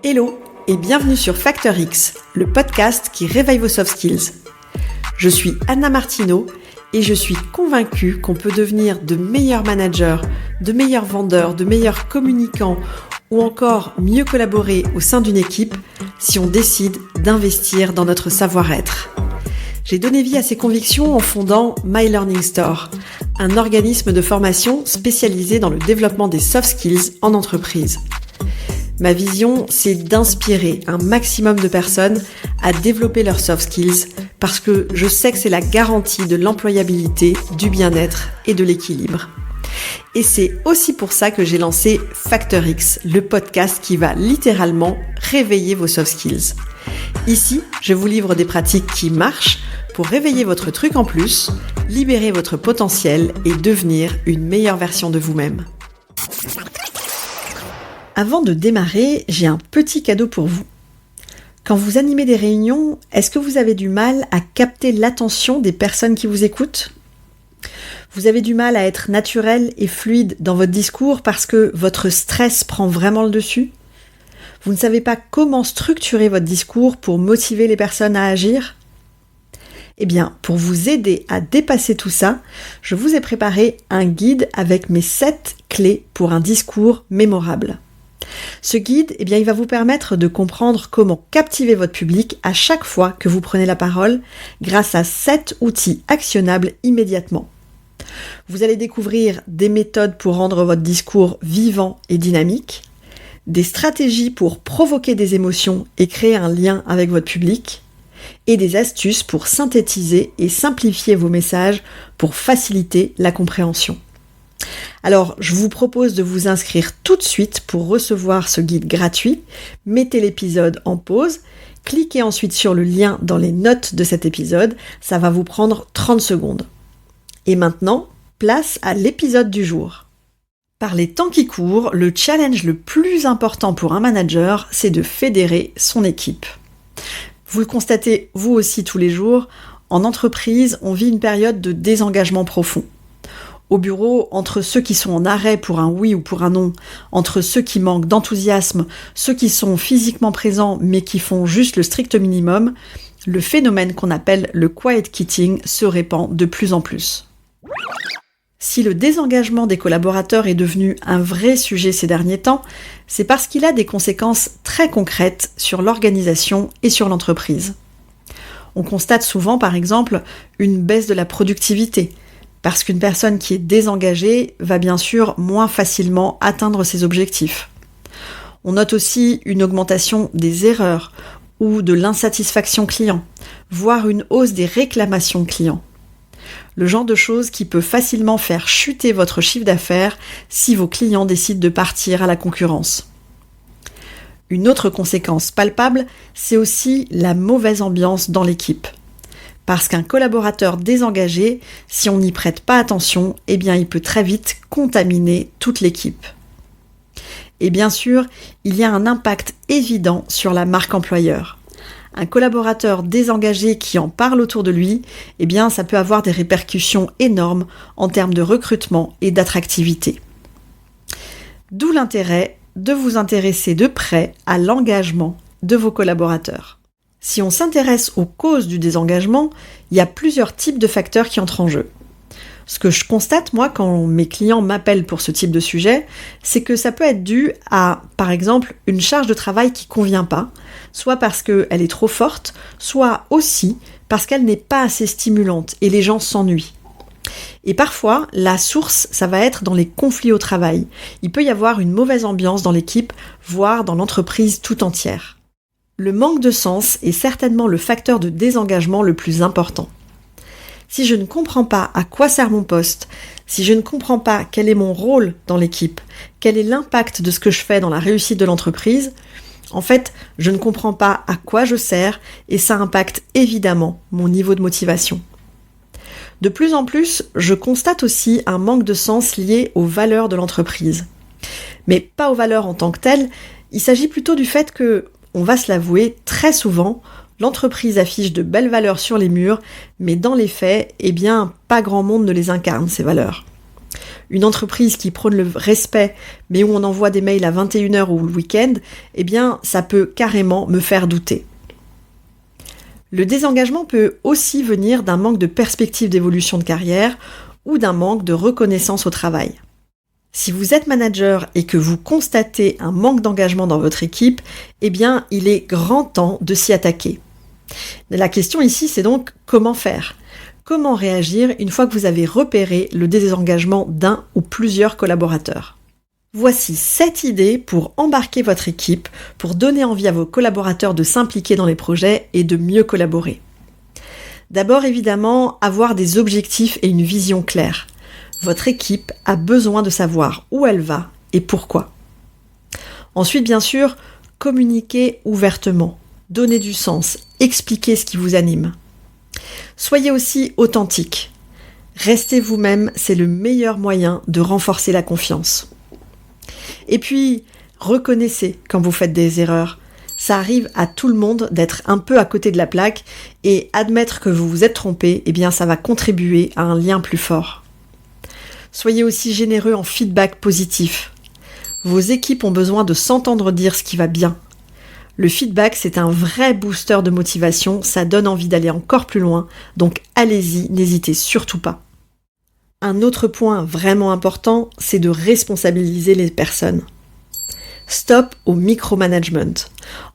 Hello et bienvenue sur Factor X, le podcast qui réveille vos soft skills. Je suis Anna Martineau et je suis convaincue qu'on peut devenir de meilleurs managers, de meilleurs vendeurs, de meilleurs communicants ou encore mieux collaborer au sein d'une équipe si on décide d'investir dans notre savoir-être. J'ai donné vie à ces convictions en fondant My Learning Store, un organisme de formation spécialisé dans le développement des soft skills en entreprise. Ma vision, c'est d'inspirer un maximum de personnes à développer leurs soft skills parce que je sais que c'est la garantie de l'employabilité, du bien-être et de l'équilibre. Et c'est aussi pour ça que j'ai lancé Factor X, le podcast qui va littéralement réveiller vos soft skills. Ici, je vous livre des pratiques qui marchent pour réveiller votre truc en plus, libérer votre potentiel et devenir une meilleure version de vous-même. Avant de démarrer, j'ai un petit cadeau pour vous. Quand vous animez des réunions, est-ce que vous avez du mal à capter l'attention des personnes qui vous écoutent ? Vous avez du mal à être naturel et fluide dans votre discours parce que votre stress prend vraiment le dessus ? Vous ne savez pas comment structurer votre discours pour motiver les personnes à agir ? Eh bien, pour vous aider à dépasser tout ça, je vous ai préparé un guide avec mes 7 clés pour un discours mémorable. Ce guide, il va vous permettre de comprendre comment captiver votre public à chaque fois que vous prenez la parole grâce à 7 outils actionnables immédiatement. Vous allez découvrir des méthodes pour rendre votre discours vivant et dynamique, des stratégies pour provoquer des émotions et créer un lien avec votre public, et des astuces pour synthétiser et simplifier vos messages pour faciliter la compréhension. Alors, je vous propose de vous inscrire tout de suite pour recevoir ce guide gratuit. Mettez l'épisode en pause, cliquez ensuite sur le lien dans les notes de cet épisode, ça va vous prendre 30 secondes. Et maintenant, place à l'épisode du jour. Par les temps qui courent, le challenge le plus important pour un manager, c'est de fédérer son équipe. Vous le constatez vous aussi tous les jours, en entreprise, on vit une période de désengagement profond. Au bureau, entre ceux qui sont en arrêt pour un oui ou pour un non, entre ceux qui manquent d'enthousiasme, ceux qui sont physiquement présents mais qui font juste le strict minimum, le phénomène qu'on appelle le quiet quitting se répand de plus en plus. Si le désengagement des collaborateurs est devenu un vrai sujet ces derniers temps, c'est parce qu'il a des conséquences très concrètes sur l'organisation et sur l'entreprise. On constate souvent, par exemple, une baisse de la productivité, parce qu'une personne qui est désengagée va bien sûr moins facilement atteindre ses objectifs. On note aussi une augmentation des erreurs ou de l'insatisfaction client, voire une hausse des réclamations clients. Le genre de choses qui peut facilement faire chuter votre chiffre d'affaires si vos clients décident de partir à la concurrence. Une autre conséquence palpable, c'est aussi la mauvaise ambiance dans l'équipe. Parce qu'un collaborateur désengagé, si on n'y prête pas attention, il peut très vite contaminer toute l'équipe. Et bien sûr, il y a un impact évident sur la marque employeur. Un collaborateur désengagé qui en parle autour de lui, ça peut avoir des répercussions énormes en termes de recrutement et d'attractivité. D'où l'intérêt de vous intéresser de près à l'engagement de vos collaborateurs. Si on s'intéresse aux causes du désengagement, il y a plusieurs types de facteurs qui entrent en jeu. Ce que je constate, moi, quand mes clients m'appellent pour ce type de sujet, c'est que ça peut être dû à, par exemple, une charge de travail qui ne convient pas, soit parce qu'elle est trop forte, soit aussi parce qu'elle n'est pas assez stimulante et les gens s'ennuient. Et parfois, la source, ça va être dans les conflits au travail. Il peut y avoir une mauvaise ambiance dans l'équipe, voire dans l'entreprise tout entière. Le manque de sens est certainement le facteur de désengagement le plus important. Si je ne comprends pas à quoi sert mon poste, si je ne comprends pas quel est mon rôle dans l'équipe, quel est l'impact de ce que je fais dans la réussite de l'entreprise, en fait, je ne comprends pas à quoi je sers et ça impacte évidemment mon niveau de motivation. De plus en plus, je constate aussi un manque de sens lié aux valeurs de l'entreprise. Mais pas aux valeurs en tant que telles, il s'agit plutôt du fait que, on va se l'avouer, très souvent, l'entreprise affiche de belles valeurs sur les murs, mais dans les faits, pas grand monde ne les incarne, ces valeurs. Une entreprise qui prône le respect, mais où on envoie des mails à 21h ou le week-end, eh bien, ça peut carrément me faire douter. Le désengagement peut aussi venir d'un manque de perspective d'évolution de carrière ou d'un manque de reconnaissance au travail. Si vous êtes manager et que vous constatez un manque d'engagement dans votre équipe, eh bien, il est grand temps de s'y attaquer. La question ici, c'est donc comment faire ? Comment réagir une fois que vous avez repéré le désengagement d'un ou plusieurs collaborateurs ? Voici 7 idées pour embarquer votre équipe, pour donner envie à vos collaborateurs de s'impliquer dans les projets et de mieux collaborer. D'abord, évidemment, avoir des objectifs et une vision claire. Votre équipe a besoin de savoir où elle va et pourquoi. Ensuite, bien sûr, communiquez ouvertement, donnez du sens, expliquez ce qui vous anime. Soyez aussi authentique. Restez vous-même, c'est le meilleur moyen de renforcer la confiance. Et puis, reconnaissez quand vous faites des erreurs. Ça arrive à tout le monde d'être un peu à côté de la plaque et admettre que vous vous êtes trompé, eh bien ça va contribuer à un lien plus fort. Soyez aussi généreux en feedback positif. Vos équipes ont besoin de s'entendre dire ce qui va bien. Le feedback, c'est un vrai booster de motivation, ça donne envie d'aller encore plus loin, donc allez-y, n'hésitez surtout pas. Un autre point vraiment important, c'est de responsabiliser les personnes. Stop au micromanagement.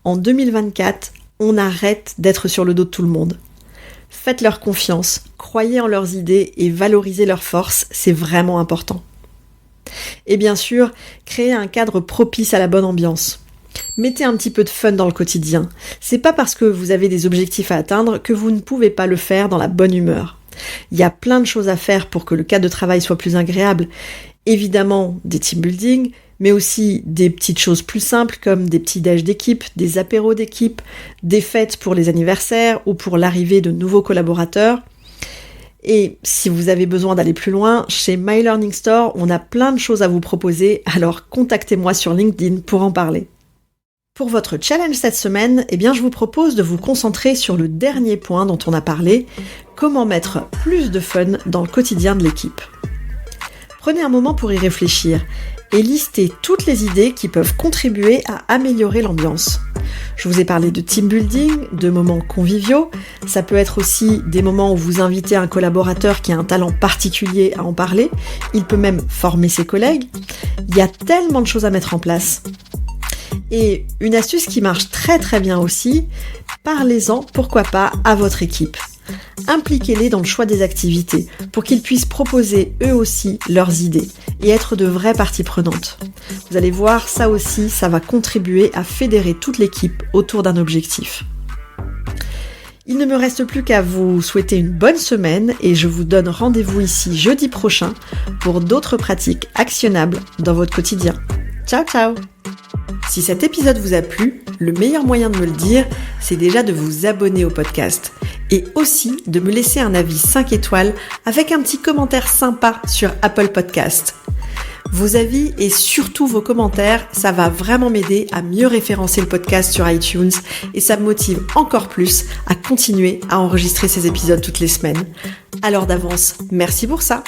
En 2024, on arrête d'être sur le dos de tout le monde. Faites-leur confiance, croyez en leurs idées et valorisez leurs forces, c'est vraiment important. Et bien sûr, créez un cadre propice à la bonne ambiance. Mettez un petit peu de fun dans le quotidien. C'est pas parce que vous avez des objectifs à atteindre que vous ne pouvez pas le faire dans la bonne humeur. Il y a plein de choses à faire pour que le cadre de travail soit plus agréable. Évidemment, des team building, mais aussi des petites choses plus simples comme des petits déj d'équipe, des apéros d'équipe, des fêtes pour les anniversaires ou pour l'arrivée de nouveaux collaborateurs. Et si vous avez besoin d'aller plus loin, chez My Learning Store, on a plein de choses à vous proposer, alors contactez-moi sur LinkedIn pour en parler. Pour votre challenge cette semaine, eh bien, je vous propose de vous concentrer sur le dernier point dont on a parlé, comment mettre plus de fun dans le quotidien de l'équipe. Prenez un moment pour y réfléchir et listez toutes les idées qui peuvent contribuer à améliorer l'ambiance. Je vous ai parlé de team building, de moments conviviaux. Ça peut être aussi des moments où vous invitez un collaborateur qui a un talent particulier à en parler. Il peut même former ses collègues. Il y a tellement de choses à mettre en place. Et une astuce qui marche très très bien aussi, parlez-en, pourquoi pas, à votre équipe. Impliquez-les dans le choix des activités pour qu'ils puissent proposer eux aussi leurs idées et être de vraies parties prenantes. Vous allez voir, ça aussi, ça va contribuer à fédérer toute l'équipe autour d'un objectif. Il ne me reste plus qu'à vous souhaiter une bonne semaine et je vous donne rendez-vous ici jeudi prochain pour d'autres pratiques actionnables dans votre quotidien. Ciao ciao! Si cet épisode vous a plu, le meilleur moyen de me le dire, c'est déjà de vous abonner au podcast et aussi de me laisser un avis 5 étoiles avec un petit commentaire sympa sur Apple Podcast. Vos avis et surtout vos commentaires, ça va vraiment m'aider à mieux référencer le podcast sur iTunes et ça me motive encore plus à continuer à enregistrer ces épisodes toutes les semaines. Alors d'avance, merci pour ça!